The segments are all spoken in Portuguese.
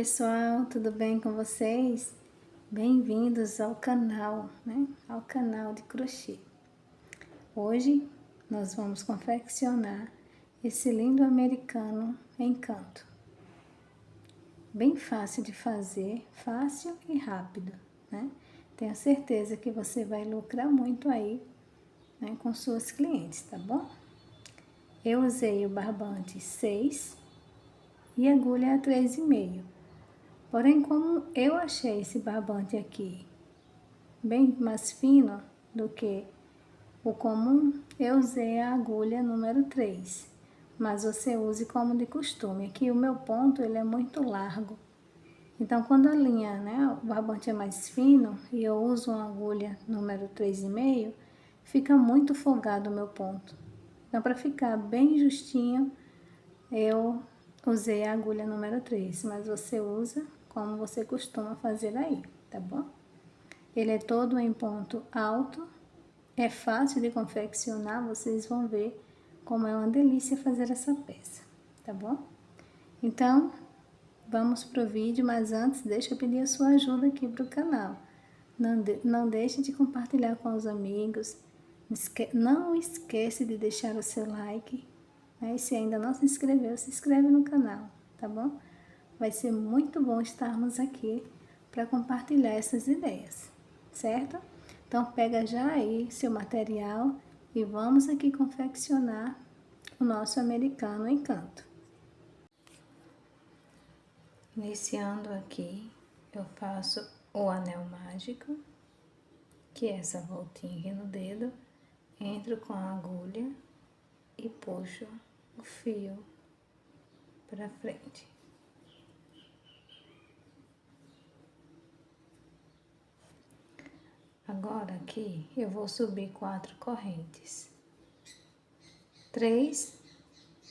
pessoal, tudo bem com vocês? Bem-vindos ao canal, Ao canal de crochê. Hoje nós vamos confeccionar esse lindo americano em canto. Bem fácil de fazer, fácil e rápido, Tenho certeza que você vai lucrar muito aí, com suas clientes, tá bom? Eu usei o barbante 6 e agulha 3,5. Porém, como eu achei esse barbante aqui bem mais fino do que o comum, eu usei a agulha número 3. Mas você use como de costume. Aqui o meu ponto, ele é muito largo. Então, quando a linha, o barbante é mais fino e eu uso uma agulha número 3,5, fica muito folgado o meu ponto. Então, para ficar bem justinho, eu usei a agulha número 3, mas você usa como você costuma fazer aí, tá bom? Ele é todo em ponto alto, é fácil de confeccionar, vocês vão ver como é uma delícia fazer essa peça, tá bom? Então, vamos pro vídeo, mas antes deixa eu pedir a sua ajuda aqui pro canal. Não deixe de compartilhar com os amigos, não esquece de deixar o seu like, E se ainda não se inscreveu, se inscreve no canal, tá bom? Vai ser muito bom estarmos aqui para compartilhar essas ideias, certo? Então, pega já aí seu material e vamos aqui confeccionar o nosso americano em canto. Iniciando aqui, eu faço o anel mágico, que é essa voltinha aqui no dedo, entro com a agulha e puxo o fio para frente. Agora aqui eu vou subir 4 correntes. 3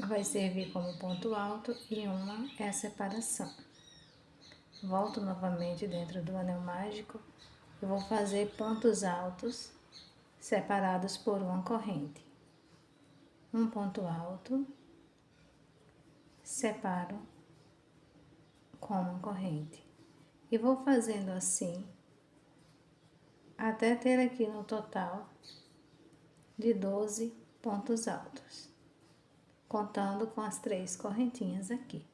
vai servir como ponto alto e uma é a separação. Volto novamente dentro do anel mágico e vou fazer pontos altos separados por uma corrente. Um ponto alto, separo com uma corrente. E vou fazendo assim até ter aqui no total de 12 pontos altos, contando com as 3 correntinhas aqui.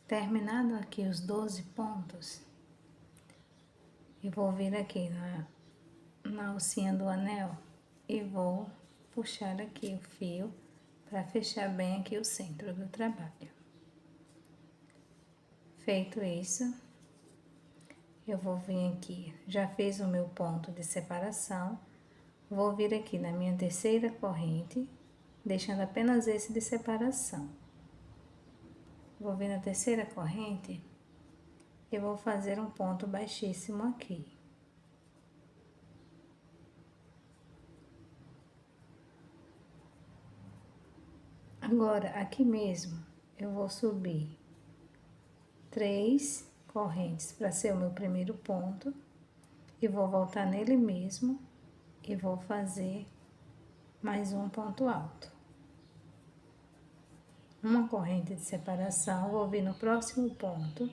Terminado aqui os 12 pontos, eu vou vir aqui na alcinha do anel e vou puxar aqui o fio para fechar bem aqui o centro do trabalho. Feito isso, eu vou vir aqui, já fiz o meu ponto de separação, vou vir aqui na minha terceira corrente, deixando apenas esse de separação. Vou vir na terceira corrente e vou fazer um ponto baixíssimo aqui. Agora, aqui mesmo, eu vou subir 3 correntes para ser o meu primeiro ponto e vou voltar nele mesmo e vou fazer mais um ponto alto. Uma corrente de separação, vou vir no próximo ponto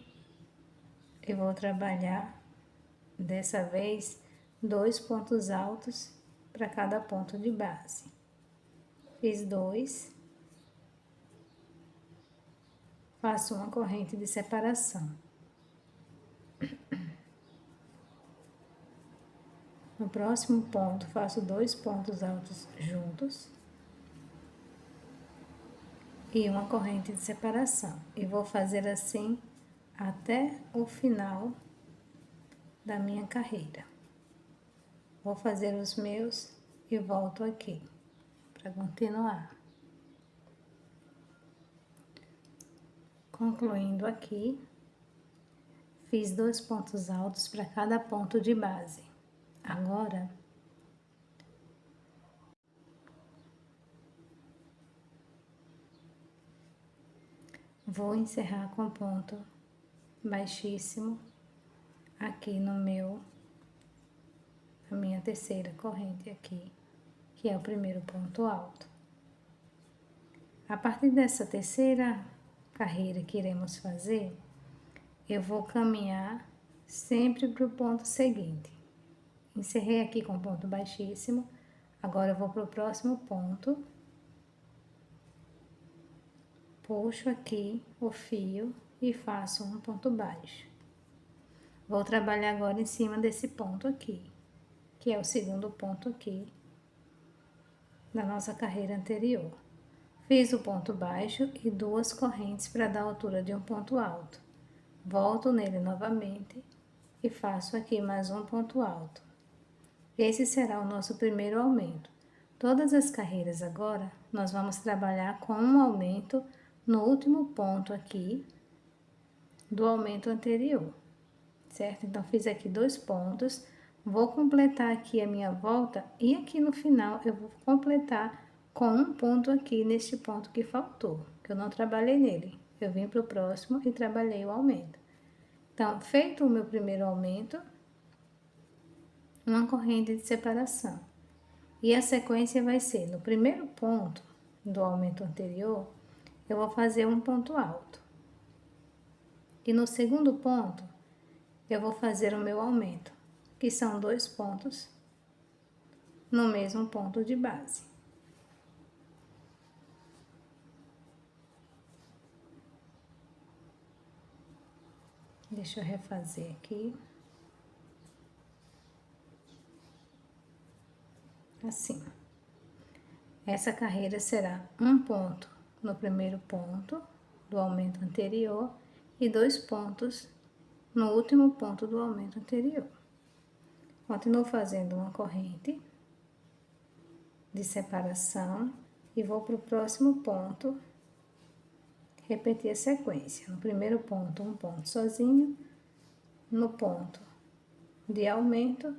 e vou trabalhar dessa vez 2 pontos altos para cada ponto de base. Fiz 2, faço uma corrente de separação. No próximo ponto, faço 2 pontos altos juntos e uma corrente de separação. E vou fazer assim até o final da minha carreira. Vou fazer os meus e volto aqui para continuar. Concluindo aqui, fiz 2 pontos altos para cada ponto de base. Agora, vou encerrar com ponto baixíssimo aqui na minha terceira corrente aqui, que é o primeiro ponto alto. A partir dessa terceira carreira que iremos fazer, eu vou caminhar sempre para o ponto seguinte. Encerrei aqui com ponto baixíssimo, agora eu vou para o próximo ponto, puxo aqui o fio e faço um ponto baixo. Vou trabalhar agora em cima desse ponto aqui, que é o segundo ponto aqui da nossa carreira anterior. Fiz o ponto baixo e 2 correntes para dar a altura de um ponto alto. Volto nele novamente e faço aqui mais um ponto alto. Esse será o nosso primeiro aumento. Todas as carreiras agora, nós vamos trabalhar com um aumento no último ponto aqui do aumento anterior, certo? Então, fiz aqui 2 pontos, vou completar aqui a minha volta e aqui no final eu vou completar com um ponto aqui neste ponto que faltou, que eu não trabalhei nele. Eu vim para o próximo e trabalhei o aumento. Então, feito o meu primeiro aumento, uma corrente de separação. E a sequência vai ser, no primeiro ponto do aumento anterior, eu vou fazer um ponto alto. E no segundo ponto, eu vou fazer o meu aumento, que são 2 pontos no mesmo ponto de base. Deixa eu refazer aqui. Assim. Essa carreira será um ponto no primeiro ponto do aumento anterior e 2 pontos no último ponto do aumento anterior. Continuo fazendo uma corrente de separação e vou para o próximo ponto, repetir a sequência. No primeiro ponto, um ponto sozinho, no ponto de aumento,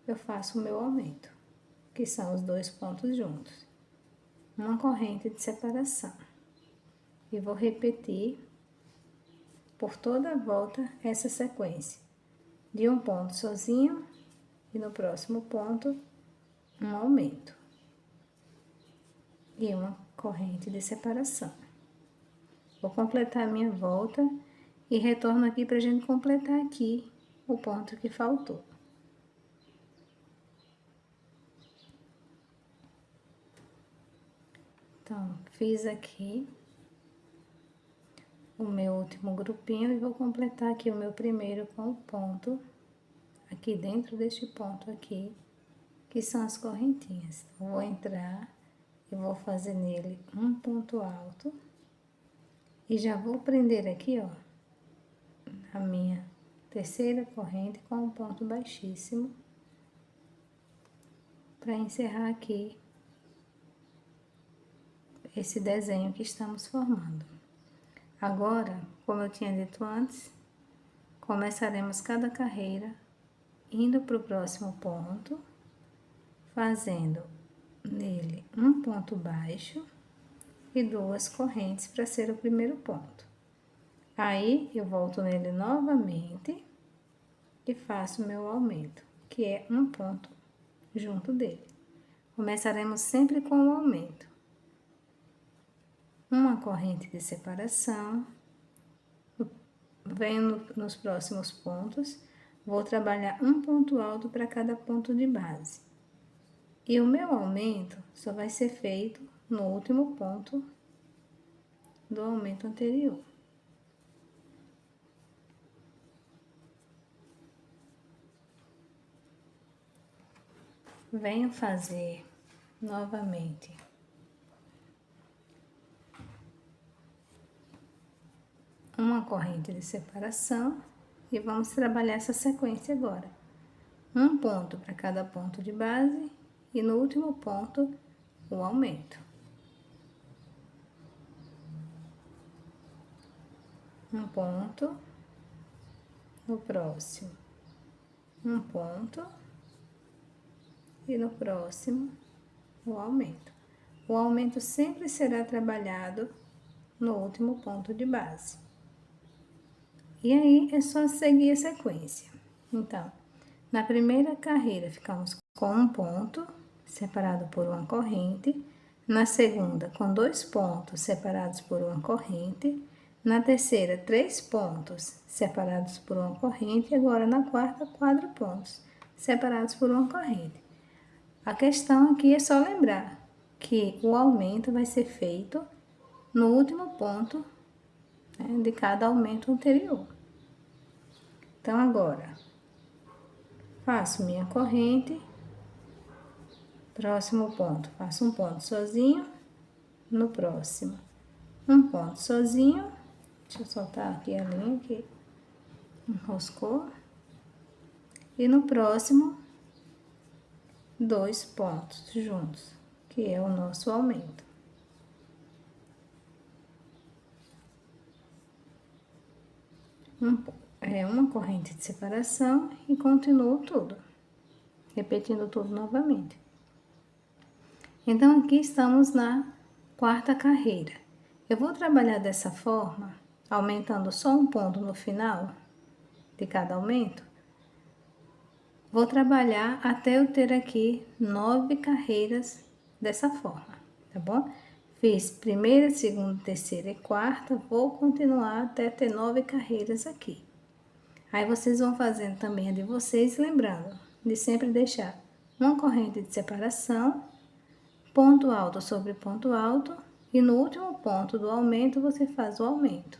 eu faço o meu aumento, que são os 2 pontos juntos. Uma corrente de separação. E vou repetir por toda a volta essa sequência. De um ponto sozinho e no próximo ponto, um aumento. E uma corrente de separação. Vou completar a minha volta e retorno aqui para a gente completar aqui o ponto que faltou. Então, fiz aqui o meu último grupinho e vou completar aqui o meu primeiro com o ponto aqui dentro deste ponto aqui, que são as correntinhas. Então, vou entrar e vou fazer nele um ponto alto e já vou prender aqui, ó, a minha terceira corrente com um ponto baixíssimo para encerrar aqui esse desenho que estamos formando. Agora, como eu tinha dito antes, começaremos cada carreira indo para o próximo ponto, fazendo nele um ponto baixo e 2 correntes para ser o primeiro ponto. Aí, eu volto nele novamente e faço o meu aumento, que é um ponto junto dele. Começaremos sempre com o aumento. Uma corrente de separação, venho nos próximos pontos, vou trabalhar um ponto alto para cada ponto de base. E o meu aumento só vai ser feito no último ponto do aumento anterior. Venho fazer novamente uma corrente de separação e vamos trabalhar essa sequência agora. Um ponto para cada ponto de base e no último ponto o aumento. Um ponto, no próximo, um ponto e no próximo o aumento. O aumento sempre será trabalhado no último ponto de base. E aí, é só seguir a sequência. Então, na primeira carreira, ficamos com um ponto, separado por uma corrente. Na segunda, com 2 pontos, separados por uma corrente. Na terceira, 3 pontos separados por uma corrente. E agora na quarta, 4 pontos separados por uma corrente. A questão aqui é só lembrar que o aumento vai ser feito no último ponto, né, de cada aumento anterior. Então, agora, faço minha corrente, próximo ponto, faço um ponto sozinho, no próximo, um ponto sozinho, deixa eu soltar aqui a linha que enroscou, e no próximo, 2 pontos juntos, que é o nosso aumento. Uma corrente de separação e continuo tudo, repetindo tudo novamente. Então, aqui estamos na quarta carreira. Eu vou trabalhar dessa forma, aumentando só um ponto no final de cada aumento. Vou trabalhar até eu ter aqui 9 carreiras dessa forma, tá bom? Fiz primeira, segunda, terceira e quarta, vou continuar até ter 9 carreiras aqui. Aí vocês vão fazendo também a de vocês, lembrando de sempre deixar uma corrente de separação, ponto alto sobre ponto alto, e no último ponto do aumento você faz o aumento.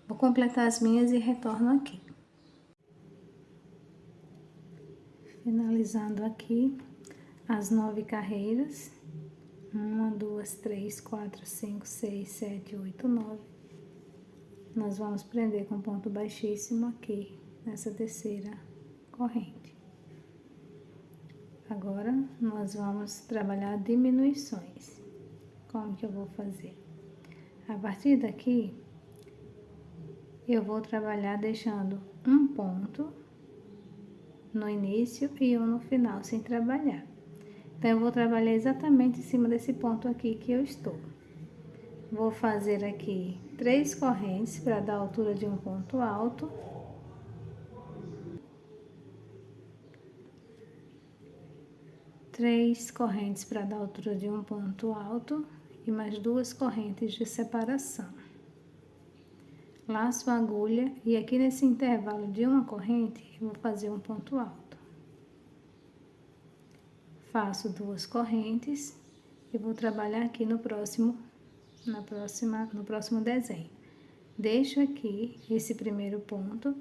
Vou completar as minhas e retorno aqui. Finalizando aqui as 9 carreiras. 1, 2, 3, 4, 5, 6, 7, 8, 9. Nós vamos prender com ponto baixíssimo aqui, nessa terceira corrente. Agora, nós vamos trabalhar diminuições. Como que eu vou fazer? A partir daqui, eu vou trabalhar deixando um ponto no início e um no final, sem trabalhar. Então, eu vou trabalhar exatamente em cima desse ponto aqui que eu estou. Vou fazer aqui 3 correntes para dar a altura de um ponto alto. Três correntes para dar a altura de um ponto alto e mais 2 correntes de separação. Laço a agulha e aqui nesse intervalo de uma corrente, eu vou fazer um ponto alto. Faço 2 correntes e vou trabalhar aqui no próximo desenho. Deixo aqui esse primeiro ponto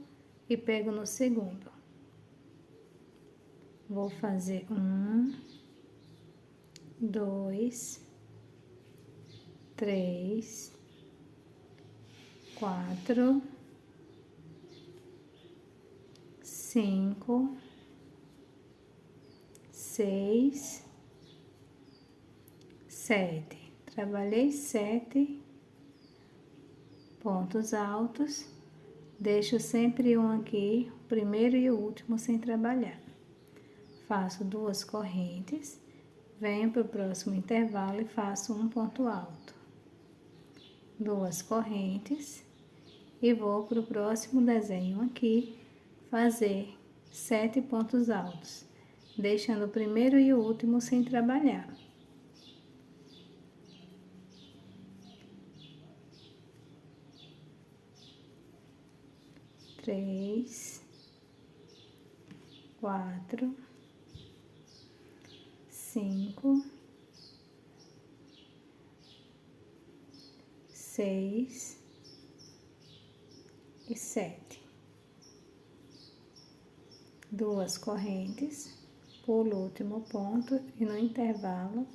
e pego no segundo. Vou fazer 1, 2, 3, 4, 5, 6, 7. Trabalhei 7 pontos altos, deixo sempre um aqui, o primeiro e o último sem trabalhar. Faço 2 correntes, venho para o próximo intervalo e faço um ponto alto. 2 correntes e vou para o próximo desenho aqui, fazer 7 pontos altos, deixando o primeiro e o último sem trabalhar. Três, 4, 5, 6 e 7. 2 correntes, pulo o último ponto e no intervalo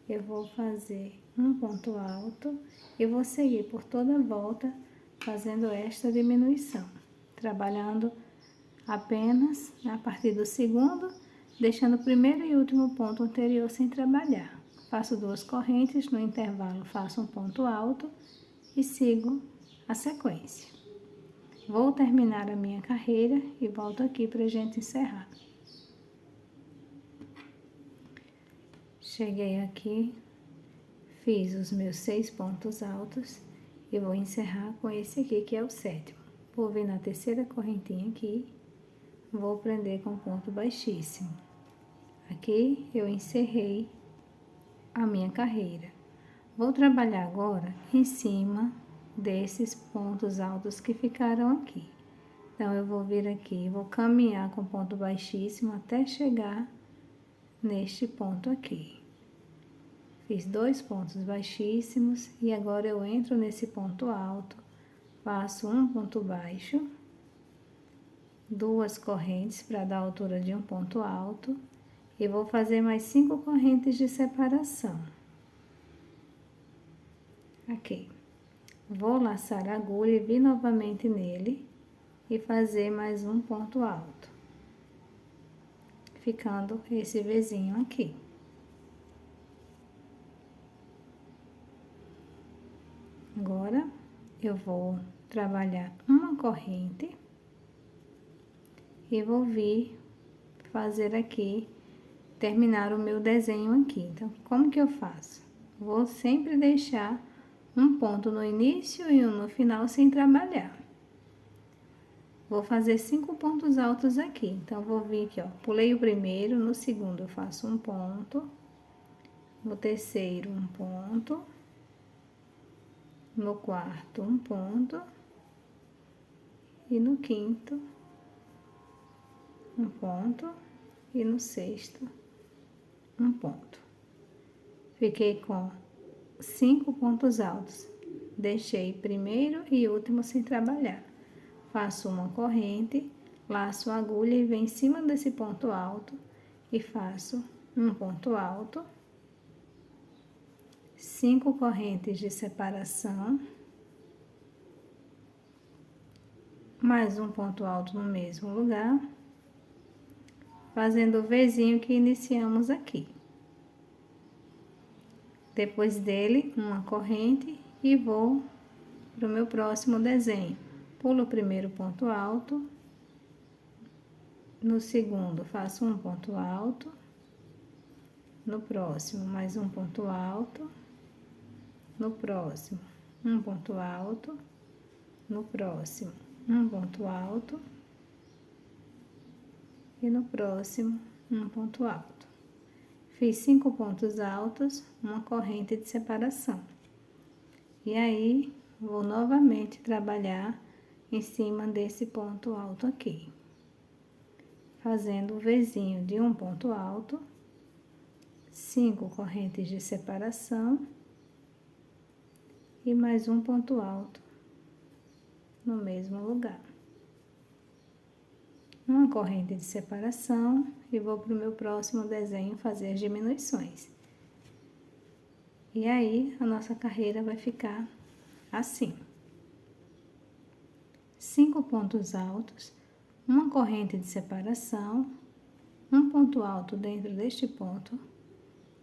eu vou fazer um ponto alto e vou seguir por toda a volta fazendo esta diminuição, trabalhando apenas a partir do segundo, deixando o primeiro e último ponto anterior sem trabalhar. Faço 2 correntes, no intervalo faço um ponto alto e sigo a sequência. Vou terminar a minha carreira e volto aqui para a gente encerrar. Cheguei aqui, fiz os meus 6 pontos altos e vou encerrar com esse aqui que é o 7º. Vou vir na terceira correntinha aqui, vou prender com ponto baixíssimo. Aqui eu encerrei a minha carreira. Vou trabalhar agora em cima desses pontos altos que ficaram aqui. Então, eu vou vir aqui, vou caminhar com ponto baixíssimo até chegar neste ponto aqui. Fiz 2 pontos baixíssimos e agora eu entro nesse ponto alto, faço um ponto baixo, 2 correntes para dar a altura de um ponto alto e vou fazer mais 5 correntes de separação. Aqui. Vou laçar a agulha e vir novamente nele e fazer mais um ponto alto, ficando esse Vzinho aqui. Agora, eu vou trabalhar uma corrente e vou vir fazer aqui, terminar o meu desenho aqui. Então, como que eu faço? Vou sempre deixar um ponto no início e um no final sem trabalhar. Vou fazer 5 pontos altos aqui. Então, vou vir aqui, ó, pulei o primeiro, no segundo eu faço um ponto, no terceiro um ponto, no quarto um ponto e no quinto um ponto e no sexto um ponto. Fiquei com 5 pontos altos. Deixei primeiro e último sem trabalhar. Faço uma corrente, laço a agulha e venho em cima desse ponto alto e faço um ponto alto, 5 correntes de separação, mais um ponto alto no mesmo lugar, fazendo o Vzinho que iniciamos aqui. Depois dele, uma corrente e vou para o meu próximo desenho. Pulo o primeiro ponto alto, no segundo faço um ponto alto, no próximo mais um ponto alto, no próximo um ponto alto, no próximo um ponto alto e no próximo um ponto alto. Fiz 5 pontos altos, uma corrente de separação. E aí, vou novamente trabalhar em cima desse ponto alto aqui, fazendo o Vzinho de um ponto alto, 5 correntes de separação e mais um ponto alto no mesmo lugar. Uma corrente de separação e vou para o meu próximo desenho fazer as diminuições. E aí, a nossa carreira vai ficar assim. 5 pontos altos, uma corrente de separação, um ponto alto dentro deste ponto,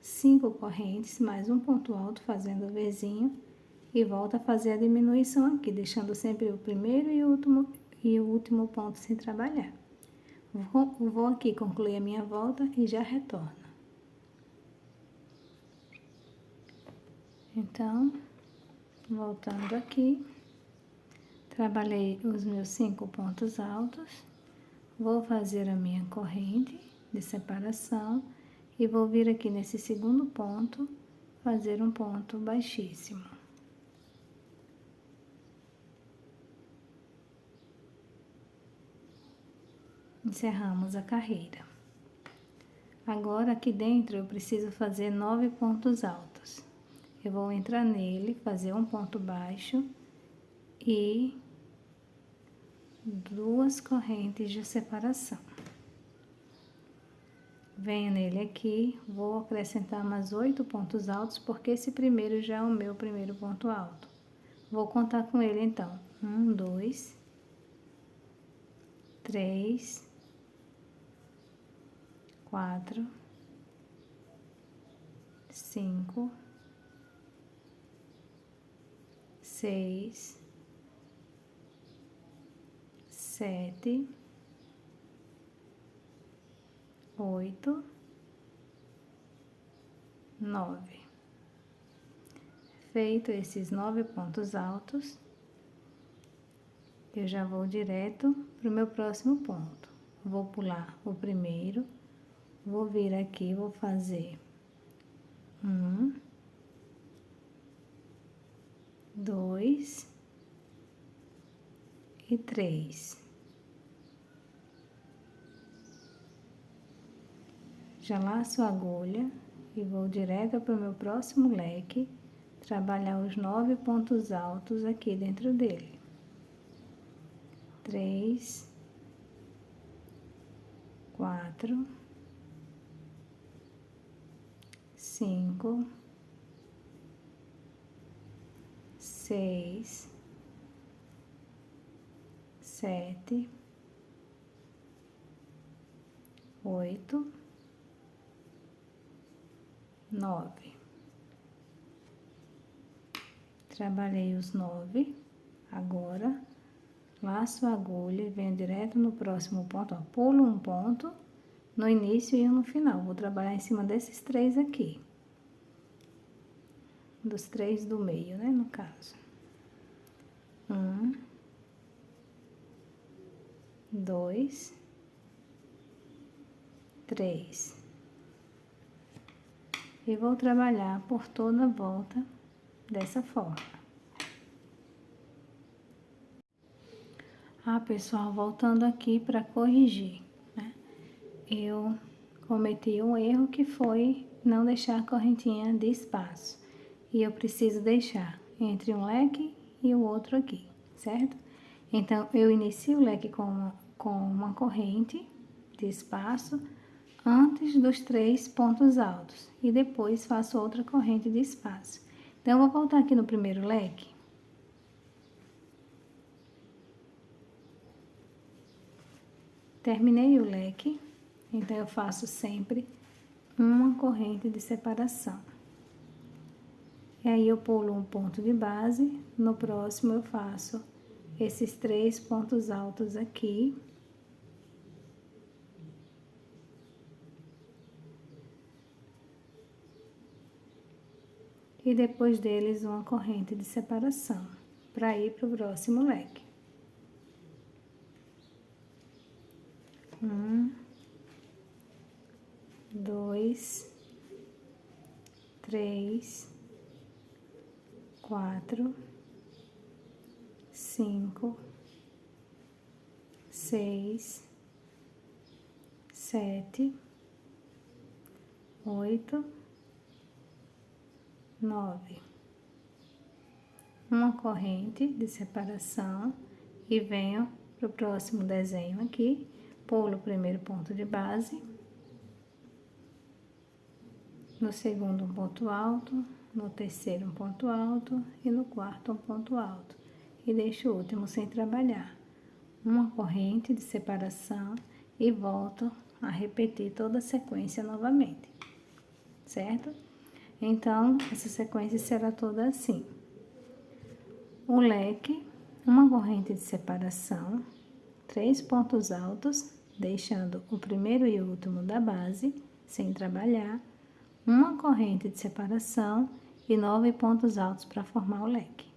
5 correntes, mais um ponto alto fazendo o Vzinho e volta a fazer a diminuição aqui, deixando sempre o primeiro e o último ponto sem trabalhar. Vou aqui concluir a minha volta e já retorno. Então, voltando aqui, trabalhei os meus 5 pontos altos, vou fazer a minha corrente de separação e vou vir aqui nesse segundo ponto, fazer um ponto baixíssimo. Encerramos a carreira. Agora, aqui dentro, eu preciso fazer 9 pontos altos. Eu vou entrar nele, fazer um ponto baixo e 2 correntes de separação. Venho nele aqui, vou acrescentar mais 8 pontos altos, porque esse primeiro já é o meu primeiro ponto alto. Vou contar com ele, então. 1, 2, 3, 4, 5, 6, 7, 8, 9. Feito esses 9 pontos altos, eu já vou direto para o meu próximo ponto. Vou pular o primeiro, vou vir aqui, vou fazer 1, 2, e 3. Já laço a agulha e vou direto para o meu próximo leque, trabalhar os 9 pontos altos aqui dentro dele. 3, 4, 5, 6, 7, 8, 9. Trabalhei os 9, agora laço a agulha e venho direto no próximo ponto, ó, pulo um ponto no início e um no final. Vou trabalhar em cima desses 3 aqui, dos 3 do meio, né, no caso. 1, 2, 3. E vou trabalhar por toda a volta dessa forma. Pessoal, voltando aqui para corrigir, né? Eu cometi um erro que foi não deixar a correntinha de espaço. E eu preciso deixar entre um leque e o outro aqui, certo? Então, eu inicio o leque com uma corrente de espaço antes dos 3 pontos altos e depois faço outra corrente de espaço. Então, eu vou voltar aqui no primeiro leque. Terminei o leque, então eu faço sempre uma corrente de separação. E aí eu pulo um ponto de base, no próximo eu faço esses 3 pontos altos aqui. E depois deles uma corrente de separação, para ir para o próximo leque. 1, 2, 3, 4, 5, 6, 7, 8, 9. Uma corrente de separação e venho para o próximo desenho aqui, pulo o primeiro ponto de base, no segundo um ponto alto, no terceiro um ponto alto e no quarto um ponto alto. E deixo o último sem trabalhar. Uma corrente de separação e volto a repetir toda a sequência novamente, certo? Então, essa sequência será toda assim. O leque, uma corrente de separação, 3 pontos altos, deixando o primeiro e o último da base, sem trabalhar, uma corrente de separação e 9 pontos altos para formar o leque.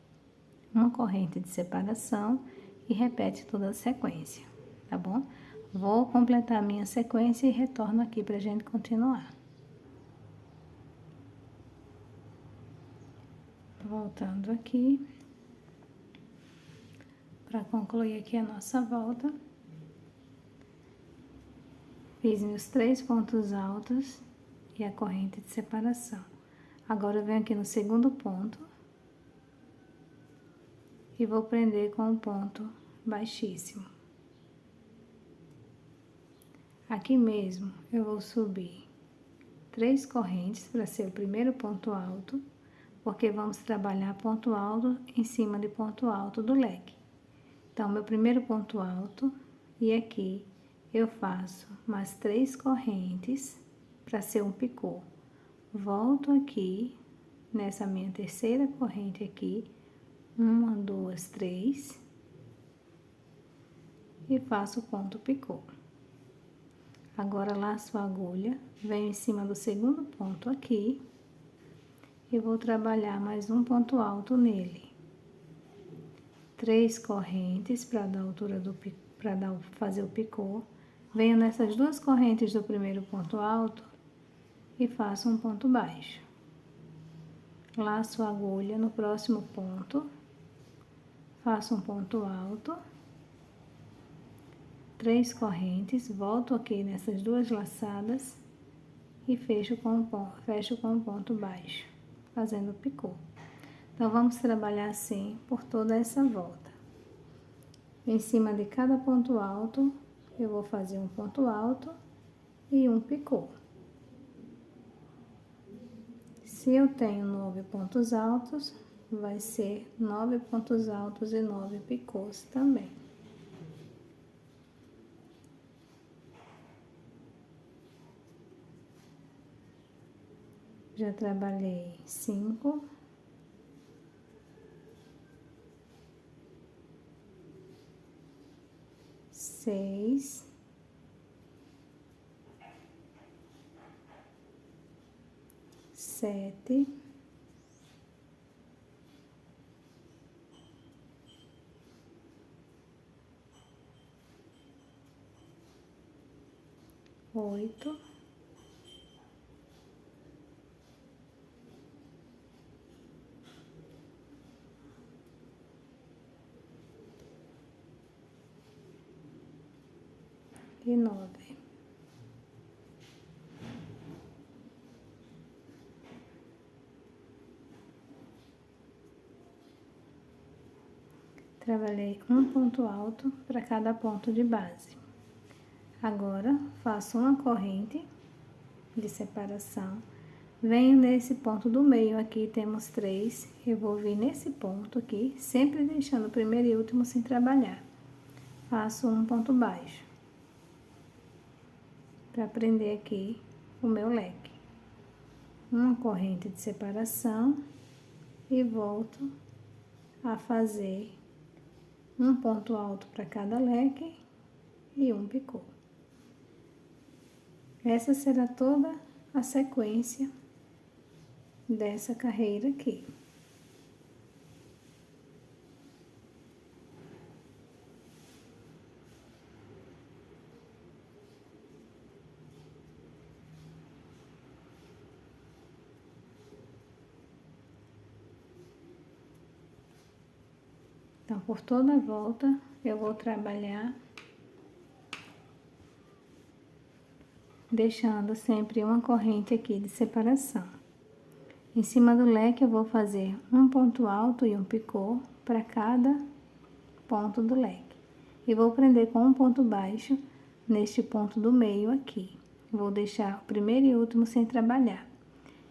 Uma corrente de separação e repete toda a sequência, tá bom? Vou completar a minha sequência e retorno aqui pra gente continuar. Voltando aqui, para concluir aqui a nossa volta, fiz meus 3 pontos altos e a corrente de separação. Agora eu venho aqui no segundo ponto e vou prender com um ponto baixíssimo. Aqui mesmo eu vou subir 3 correntes para ser o primeiro ponto alto, porque vamos trabalhar ponto alto em cima de ponto alto do leque. Então, meu primeiro ponto alto, e aqui eu faço mais 3 correntes para ser um picô. Volto aqui, nessa minha terceira corrente aqui, 1, 2, 3, e faço ponto picô. Agora, laço a agulha, venho em cima do segundo ponto aqui, e vou trabalhar mais um ponto alto nele. 3 correntes para dar a altura do fazer o picô. Venho nessas 2 correntes do primeiro ponto alto e faço um ponto baixo. Laço a agulha no próximo ponto, faço um ponto alto 3 correntes, volto aqui nessas 2 laçadas e fecho com um ponto baixo, fazendo picô. Então, vamos trabalhar assim por toda essa volta. Em cima de cada ponto alto, eu vou fazer um ponto alto e um picô. Se eu tenho 9 pontos altos, vai ser 9 pontos altos e 9 picôs também. Já trabalhei 5, 6, 7, 8, 9. Trabalhei um ponto alto para cada ponto de base. Agora, faço uma corrente de separação. Venho nesse ponto do meio aqui, temos 3. Eu vou vir nesse ponto aqui, sempre deixando o primeiro e último sem trabalhar. Faço um ponto baixo, para prender aqui o meu leque. Uma corrente de separação e volto a fazer um ponto alto para cada leque e um picô. Essa será toda a sequência dessa carreira aqui. Então, por toda a volta, eu vou trabalhar deixando sempre uma corrente aqui de separação. Em cima do leque, eu vou fazer um ponto alto e um picô para cada ponto do leque. E vou prender com um ponto baixo neste ponto do meio aqui. Vou deixar o primeiro e último sem trabalhar.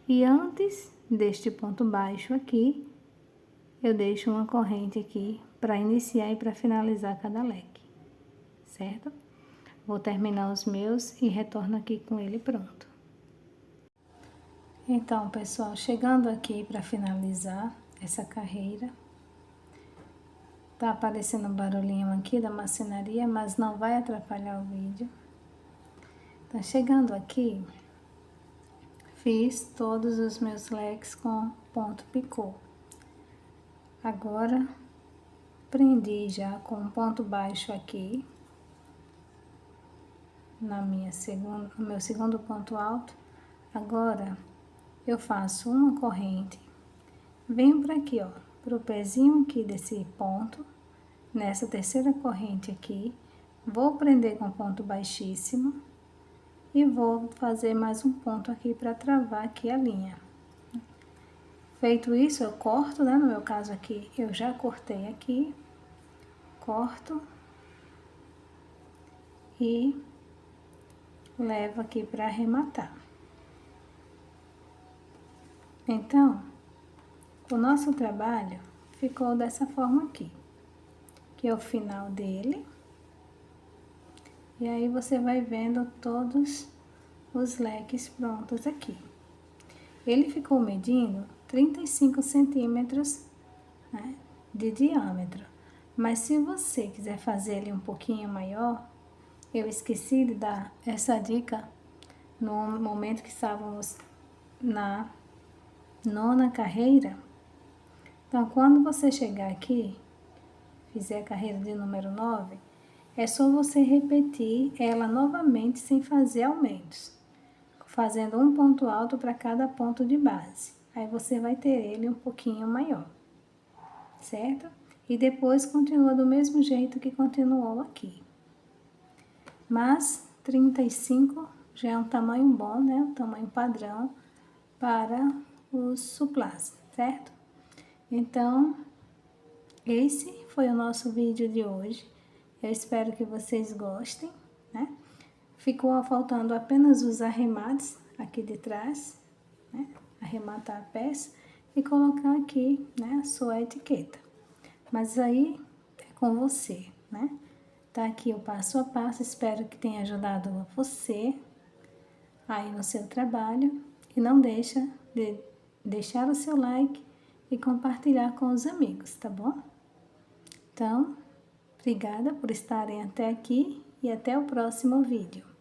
E antes deste ponto baixo aqui, eu deixo uma corrente aqui para iniciar e para finalizar cada leque, certo? Vou terminar os meus e retorno aqui com ele pronto. Então, pessoal, chegando aqui para finalizar essa carreira, tá aparecendo um barulhinho aqui da marcenaria, mas não vai atrapalhar o vídeo. Então, chegando aqui, fiz todos os meus leques com ponto picô. Agora, prendi já com um ponto baixo aqui, no meu segundo ponto alto. Agora, eu faço uma corrente, venho para aqui, ó, pro pezinho aqui desse ponto, nessa terceira corrente aqui, vou prender com ponto baixíssimo e vou fazer mais um ponto aqui para travar aqui a linha. Feito isso, eu corto, né? No meu caso aqui, eu já cortei aqui, corto e levo aqui para arrematar. Então, o nosso trabalho ficou dessa forma aqui, que é o final dele. E aí, você vai vendo todos os leques prontos aqui. Ele ficou medindo 35 centímetros, né, de diâmetro. Mas se você quiser fazer ele um pouquinho maior, eu esqueci de dar essa dica no momento que estávamos na 9ª carreira. Então, quando você chegar aqui, fizer a carreira de número 9, é só você repetir ela novamente sem fazer aumentos, fazendo um ponto alto para cada ponto de base. Aí você vai ter ele um pouquinho maior, certo? E depois continua do mesmo jeito que continuou aqui. mas 35 já é um tamanho bom, né? Um tamanho padrão para os suplás, certo? Então, esse foi o nosso vídeo de hoje. Eu espero que vocês gostem, né? Ficou faltando apenas os arremates aqui de trás, né? Arrematar a peça e colocar aqui, né, a sua etiqueta. Mas aí é com você, né? Tá aqui o passo a passo, espero que tenha ajudado você aí no seu trabalho. E não deixa de deixar o seu like e compartilhar com os amigos, tá bom? Então, obrigada por estarem até aqui e até o próximo vídeo.